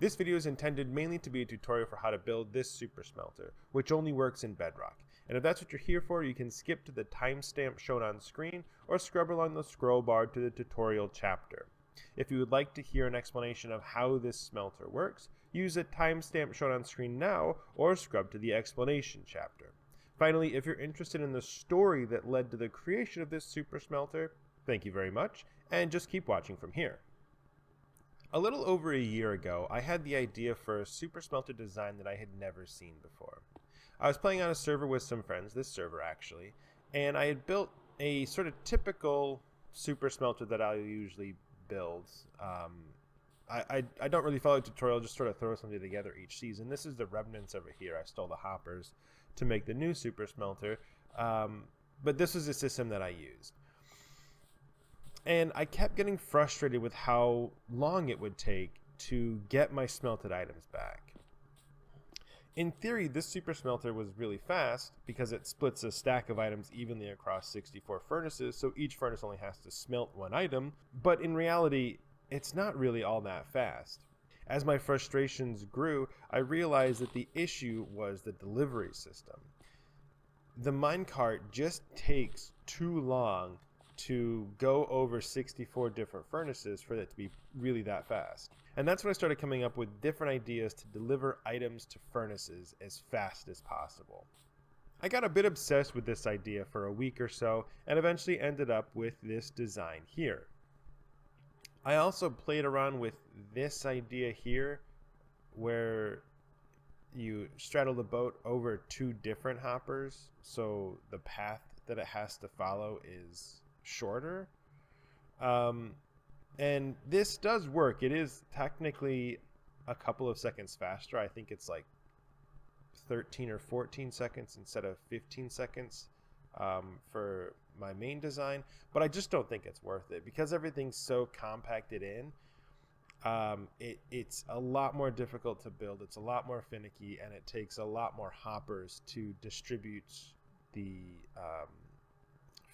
This video is intended mainly to be a tutorial for how to build this super smelter, which only works in Bedrock. And if that's what you're here for, you can skip to the timestamp shown on screen or scrub along the scroll bar to the tutorial chapter. If you would like to hear an explanation of how this smelter works, use the timestamp shown on screen now or scrub to the explanation chapter. Finally, if you're interested in the story that led to the creation of this super smelter, thank you very much, and just keep watching from here. A little over a year ago, I had the idea for a super smelter design that I had never seen before. I was playing on a server with some friends, this server actually, and I had built a sort of typical super smelter that I usually build. I don't really follow a tutorial, just sort of throw something together each season. This is the remnants over here. I stole the hoppers to make the new super smelter, but this was a system that I used. And I kept getting frustrated with how long it would take to get my smelted items back. In theory, this super smelter was really fast because it splits a stack of items evenly across 64 furnaces, so each furnace only has to smelt one item, but in reality, it's not really all that fast. As my frustrations grew, I realized that the issue was the delivery system. The minecart just takes too long to go over 64 different furnaces for it to be really that fast. And that's when I started coming up with different ideas to deliver items to furnaces as fast as possible. I got a bit obsessed with this idea for a week or so and eventually ended up with this design here. I also played around with this idea here where you straddle the boat over two different hoppers, so the path that it has to follow is shorter. And this does work. It is technically a couple of seconds faster. I think it's like 13 or 14 seconds instead of 15 seconds for my main design, but I just don't think it's worth it because everything's so compacted in. It's a lot more difficult to build, it's a lot more finicky, and it takes a lot more hoppers to distribute the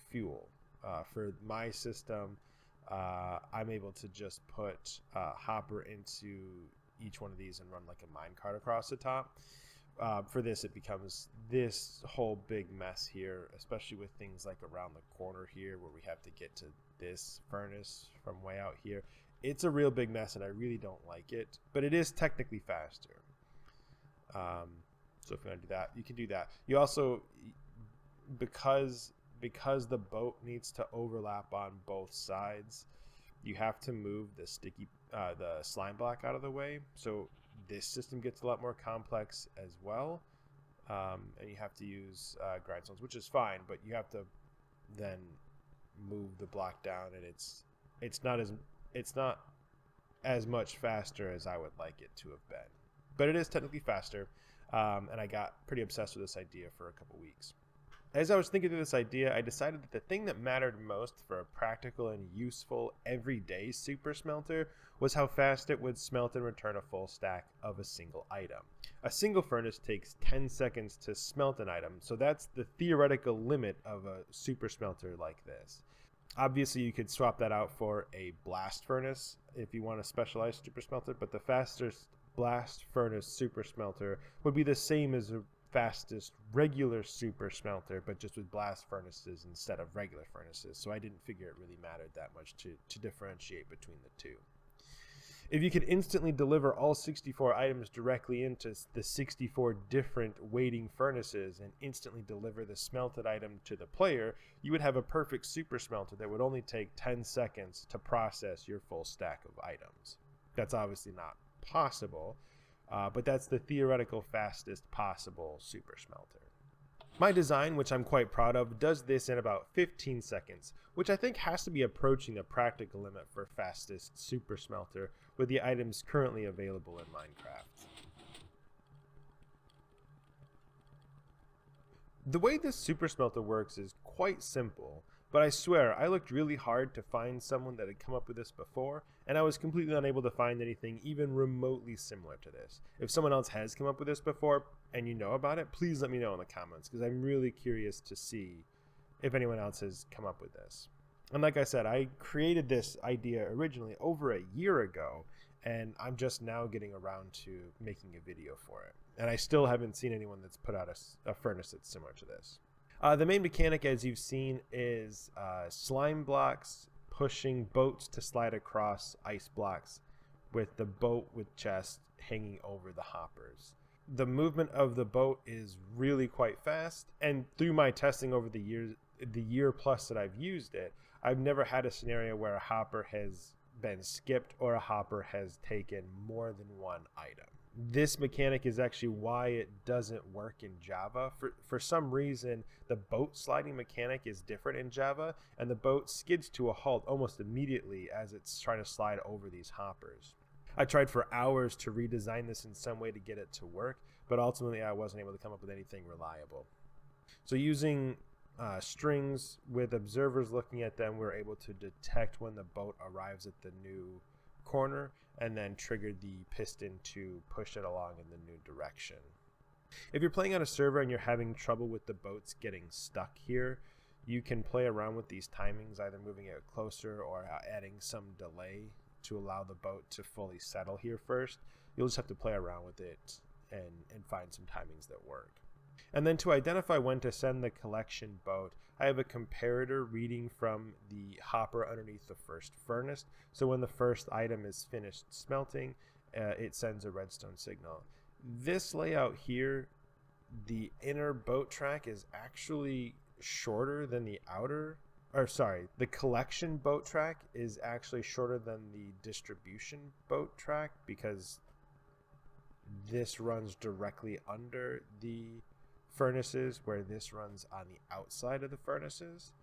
fuel. For my system, I'm able to just put a hopper into each one of these and run like a minecart across the top. For this, it becomes this whole big mess here, especially with things like around the corner here where we have to get to this furnace from way out here. It's a real big mess and I really don't like it, but it is technically faster. So if you want to do that, you can do that. You also, because the boat needs to overlap on both sides, you have to move the the slime block out of the way. So this system gets a lot more complex as well, and you have to use grindstones, which is fine, but you have to then move the block down, and it's not as much faster as I would like it to have been, but it is technically faster. And I got pretty obsessed with this idea for a couple weeks. As I was thinking through this idea, I decided that the thing that mattered most for a practical and useful everyday super smelter was how fast it would smelt and return a full stack of a single item. A single furnace takes 10 seconds to smelt an item, so that's the theoretical limit of a super smelter like this. Obviously, you could swap that out for a blast furnace if you want a specialized super smelter, but the fastest blast furnace super smelter would be the same as a fastest regular super smelter, but just with blast furnaces instead of regular furnaces. So I didn't figure it really mattered that much to differentiate between the two. If you could instantly deliver all 64 items directly into the 64 different waiting furnaces and instantly deliver the smelted item to the player, you would have a perfect super smelter that would only take 10 seconds to process your full stack of items. That's obviously not possible, but that's the theoretical fastest possible super smelter. My design, which I'm quite proud of, does this in about 15 seconds, which I think has to be approaching the practical limit for fastest super smelter with the items currently available in Minecraft. The way this super smelter works is quite simple, but I swear I looked really hard to find someone that had come up with this before, and I was completely unable to find anything even remotely similar to this. If someone else has come up with this before and you know about it, please let me know in the comments, because I'm really curious to see if anyone else has come up with this. And like I said, I created this idea originally over a year ago, and I'm just now getting around to making a video for it. And I still haven't seen anyone that's put out a furnace that's similar to this. The main mechanic, as you've seen, is slime blocks pushing boats to slide across ice blocks, with the boat with chest hanging over the hoppers. The movement of the boat is really quite fast, and through my testing over the year plus that I've used it, I've never had a scenario where a hopper has been skipped or a hopper has taken more than one item. This mechanic is actually why it doesn't work in Java. For some reason, the boat sliding mechanic is different in Java, and the boat skids to a halt almost immediately as it's trying to slide over these hoppers. I tried for hours to redesign this in some way to get it to work, but ultimately I wasn't able to come up with anything reliable. So using strings with observers looking at them, we're able to detect when the boat arrives at the new corner and then trigger the piston to push it along in the new direction. If you're playing on a server and you're having trouble with the boats getting stuck here, you can play around with these timings, either moving it closer or adding some delay to allow the boat to fully settle here first. You'll just have to play around with it and find some timings that work. And then to identify when to send the collection boat, I have a comparator reading from the hopper underneath the first furnace. So when the first item is finished smelting, it sends a redstone signal. This layout here, the inner boat track is actually shorter than the outer, the collection boat track is actually shorter than the distribution boat track, because this runs directly under the furnaces, where this runs on the outside of the furnaces.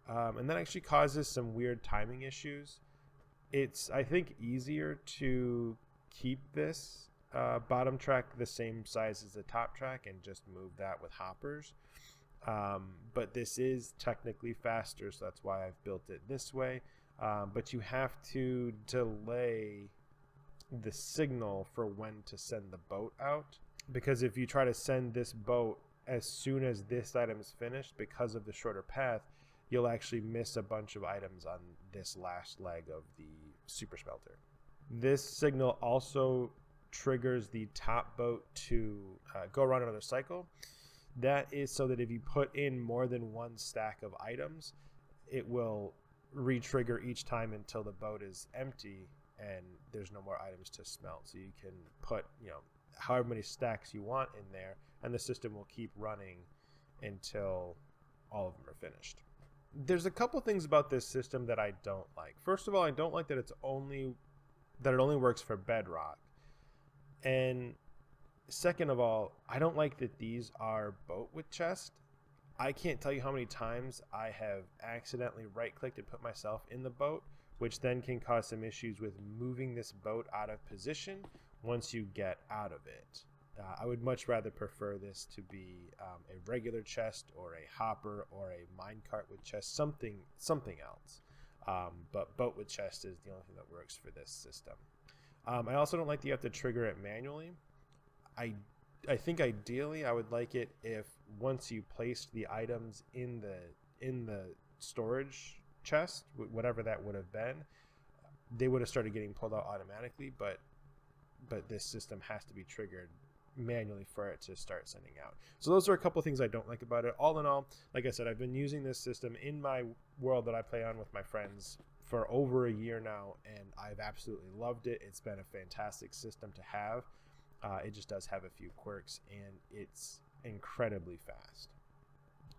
And that actually causes some weird timing issues. It's, I think, easier to keep this bottom track the same size as the top track and just move that with hoppers. But this is technically faster, so that's why I've built it this way. But you have to delay the signal for when to send the boat out, because if you try to send this boat as soon as this item is finished, because of the shorter path, you'll actually miss a bunch of items on this last leg of the super smelter. This signal also triggers the top boat to go around another cycle. That is so that if you put in more than one stack of items, it will re-trigger each time until the boat is empty and there's no more items to smelt. So you can put, however many stacks you want in there, and the system will keep running until all of them are finished. There's a couple things about this system that I don't like. First of all, I don't like that it only works for Bedrock. And second of all, I don't like that these are boat with chest. I can't tell you how many times I have accidentally right-clicked and put myself in the boat, which then can cause some issues with moving this boat out of position once you get out of it. I would much rather prefer this to be a regular chest or a hopper or a minecart with chest, something else. But boat with chest is the only thing that works for this system. I also don't like that you have to trigger it manually. I think ideally I would like it if once you placed the items in the storage chest, whatever that would have been, they would have started getting pulled out automatically, but this system has to be triggered manually for it to start sending out. So those are a couple things I don't like about it. All in all, like I said, I've been using this system in my world that I play on with my friends for over a year now, and I've absolutely loved it. It's been a fantastic system to have. It just does have a few quirks, and it's incredibly fast.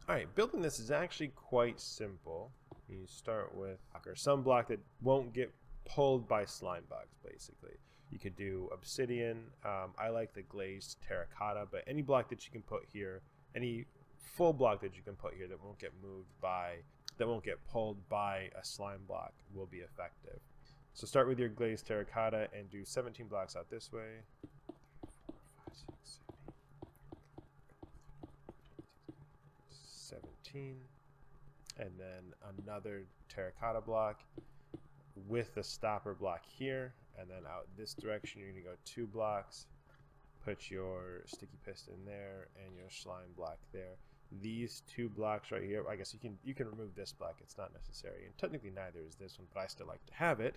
All right, building this is actually quite simple. You start with some block that won't get pulled by slime bugs, basically. You could do obsidian. I like the glazed terracotta, but any block that you can put here, any full block that you can put here that won't get pulled by a slime block will be effective. So start with your glazed terracotta and do 17 blocks out this way. 17, and then another terracotta block with the stopper block here, and then out this direction you're going to go 2 blocks, put your sticky piston there and your slime block there. These 2 blocks right here, I guess you can remove this block, it's not necessary, and technically neither is this one, but I still like to have it.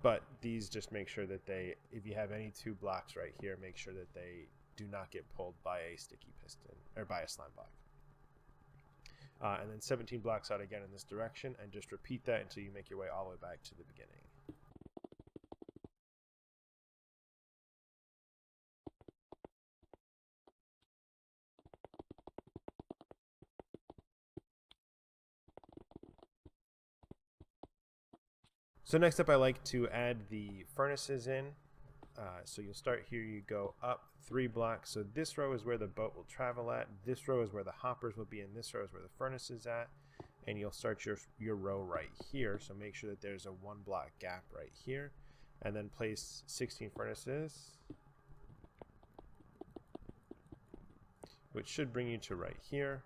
But these just make sure that they, if you have any two blocks right here, make sure that they do not get pulled by a sticky piston or by a slime block. And then 17 blocks out again in this direction, and just repeat that until you make your way all the way back to the beginning. So next up, I like to add the furnaces in. So you'll start here, you go up 3 blocks. So this row is where the boat will travel at. This row is where the hoppers will be, and this row is where the furnace is at. And you'll start your row right here. So make sure that there's a 1 block gap right here. And then place 16 furnaces, which should bring you to right here.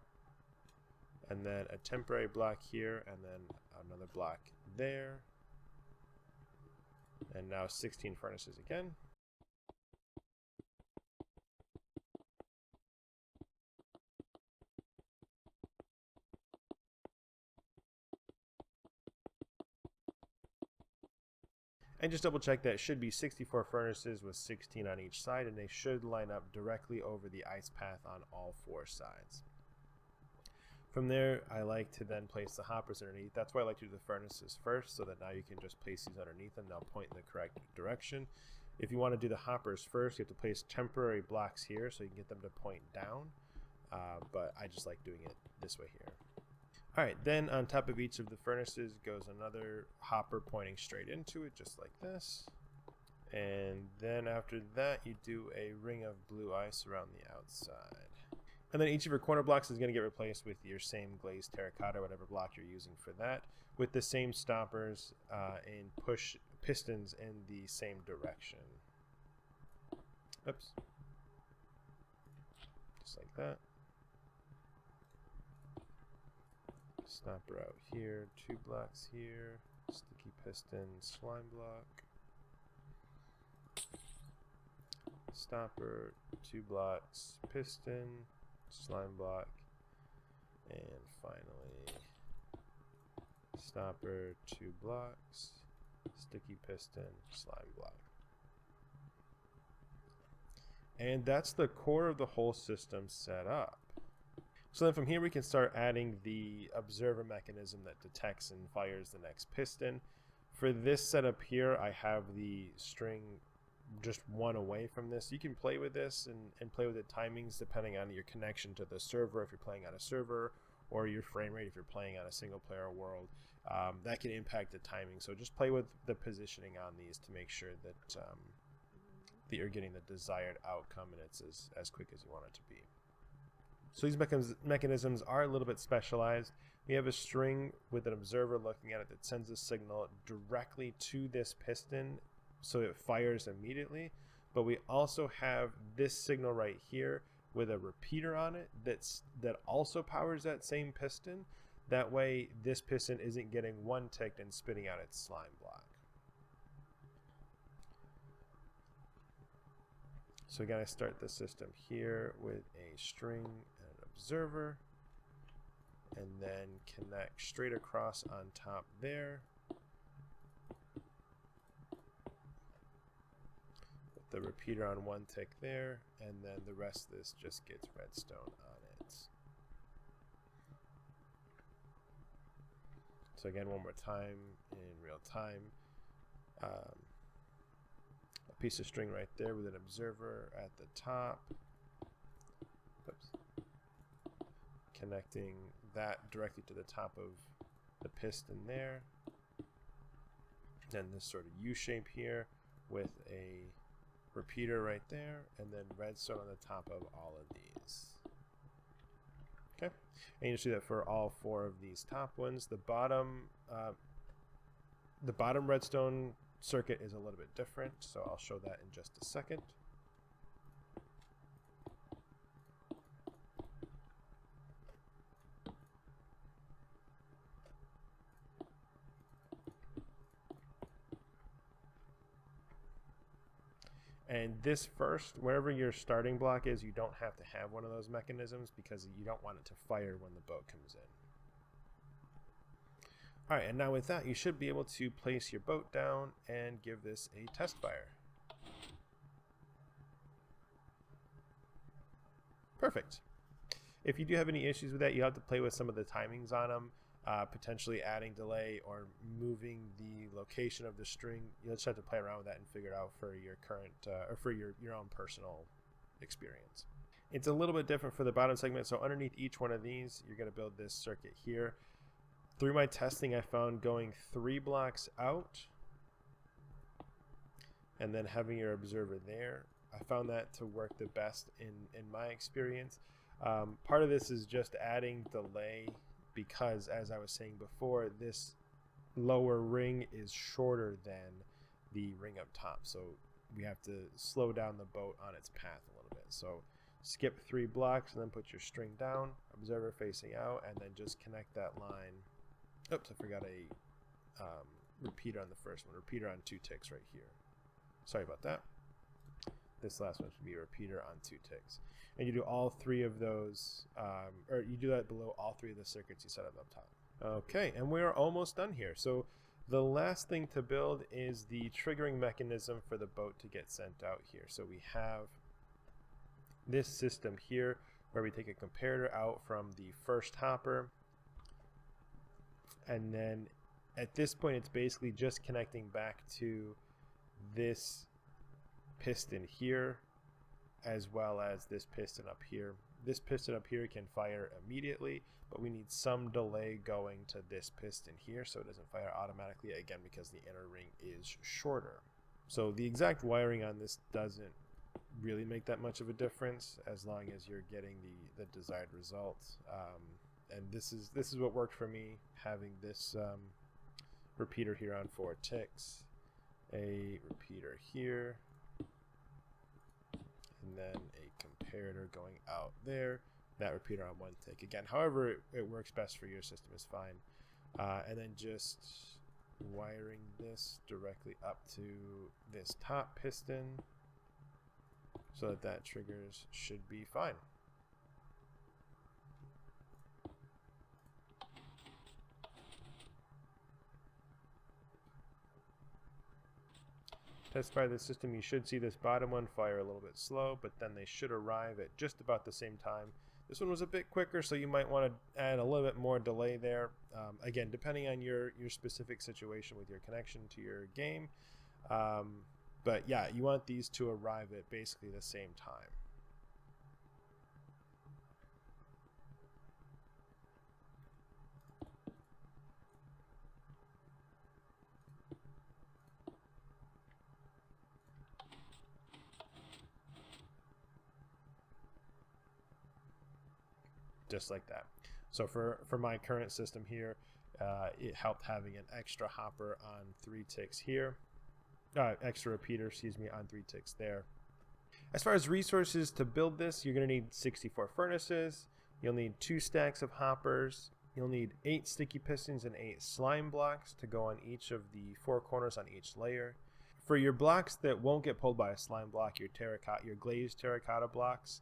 And then a temporary block here, and then another block there. And now 16 furnaces again. And just double check that it should be 64 furnaces with 16 on each side, and they should line up directly over the ice path on all 4 sides. From there, I like to then place the hoppers underneath. That's why I like to do the furnaces first, so that now you can just place these underneath and they'll point in the correct direction. If you want to do the hoppers first, you have to place temporary blocks here so you can get them to point down, but I just like doing it this way here. Alright, then on top of each of the furnaces goes another hopper pointing straight into it, just like this. And then after that, you do a ring of blue ice around the outside. And then each of your corner blocks is going to get replaced with your same glazed terracotta, whatever block you're using for that, with the same stoppers and push pistons in the same direction. Oops. Just like that. Stopper out here, 2 blocks here, sticky piston, slime block. Stopper, 2 blocks, piston, slime block, and finally stopper, 2 blocks, sticky piston, slime block. And that's the core of the whole system set up. So then from here we can start adding the observer mechanism that detects and fires the next piston. For this setup here, I have the string just 1 away from this. You can play with this and play with the timings depending on your connection to the server if you're playing on a server, or your frame rate if you're playing on a single player world. That can impact the timing. So just play with the positioning on these to make sure that that you're getting the desired outcome and it's as quick as you want it to be. So these mechanisms are a little bit specialized. We have a string with an observer looking at it that sends a signal directly to this piston so it fires immediately. But we also have this signal right here with a repeater on it that also powers that same piston. That way this piston isn't getting 1 ticked and spitting out its slime block. So again, I start the system here with a string and an observer, and then connect straight across on top there with the repeater on 1 tick there, and then the rest of this just gets redstone on it. So again, one more time in real time. A piece of string right there with an observer at the top. Oops. Connecting that directly to the top of the piston there. Then this sort of U shape here with a repeater right there, and then redstone on the top of all of these. Okay, and you see that for all 4 of these top ones. The bottom redstone circuit is a little bit different, so I'll show that in just a second. And this first, wherever your starting block is, you don't have to have one of those mechanisms because you don't want it to fire when the boat comes in. All right, and now with that, you should be able to place your boat down and give this a test fire. Perfect. If you do have any issues with that, you have to play with some of the timings on them, potentially adding delay or moving the location of the string. You'll just have to play around with that and figure it out for your current or for your own personal experience. It's a little bit different for the bottom segment. So underneath each one of these, you're going to build this circuit here. Through my testing, I found going 3 blocks out and then having your observer there, I found that to work the best in my experience. Part of this is just adding delay because, as I was saying before, this lower ring is shorter than the ring up top. So we have to slow down the boat on its path a little bit. So skip 3 blocks and then put your string down, observer facing out, and then just connect that line. Oops, I forgot a repeater on the first one. Repeater on 2 ticks right here. Sorry about that. This last one should be a repeater on 2 ticks. And you do all 3 of those, or you do that below all 3 of the circuits you set up top. Okay, and we're almost done here. So the last thing to build is the triggering mechanism for the boat to get sent out here. So we have this system here where we take a comparator out from the first hopper, and then at this point it's basically just connecting back to this piston here as well as this piston up here. This piston up here can fire immediately, but we need some delay going to this piston here so it doesn't fire automatically, again because the inner ring is shorter. So the exact wiring on this doesn't really make that much of a difference as long as you're getting the desired results. And this is what worked for me, having this repeater here on 4 ticks, a repeater here, and then a comparator going out there, that repeater on 1 tick. Again, however it works best for your system is fine. And then just wiring this directly up to this top piston so that triggers should be fine. Test fire the system, you should see this bottom one fire a little bit slow, but then they should arrive at just about the same time. This one was a bit quicker, so you might want to add a little bit more delay there. Again, depending on your specific situation with your connection to your game. But yeah, you want these to arrive at basically the same time. Just like that. So for my current system here, it helped having an extra hopper on 3 ticks here, extra repeater, excuse me, on 3 ticks there. As far as resources to build this, you're going to need 64 furnaces, you'll need 2 stacks of hoppers, you'll need 8 sticky pistons and 8 slime blocks to go on each of the 4 corners on each layer. For your blocks that won't get pulled by a slime block, your glazed terracotta blocks,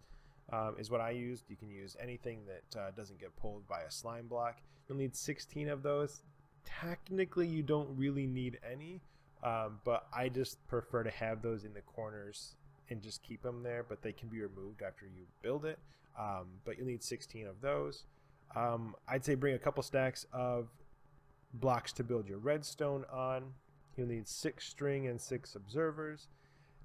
is what I used. You can use anything that doesn't get pulled by a slime block. You'll need 16 of those. Technically, you don't really need any, but I just prefer to have those in the corners and just keep them there, but they can be removed after you build it. But you'll need 16 of those. I'd say bring a couple stacks of blocks to build your redstone on. You'll need 6 string and 6 observers,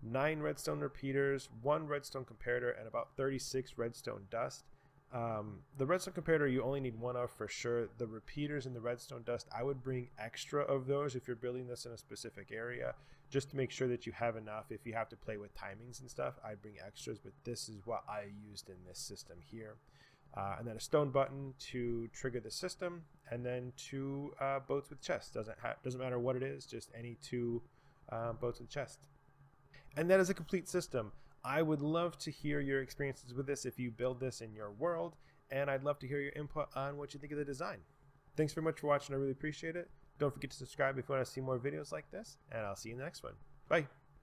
9 redstone repeaters, 1 redstone comparator, and about 36 redstone dust. The redstone comparator you only need 1 of for sure. The repeaters and the redstone dust, I would bring extra of those if you're building this in a specific area, just to make sure that you have enough. If you have to play with timings and stuff, I'd bring extras, but this is what I used in this system here. And then a stone button to trigger the system, and then 2 boats with chests. Doesn't matter what it is, just any 2 boats with chests. And that is a complete system. I would love to hear your experiences with this if you build this in your world, and I'd love to hear your input on what you think of the design. Thanks very much for watching. I really appreciate it. Don't forget to subscribe if you want to see more videos like this, and I'll see you in the next one. Bye.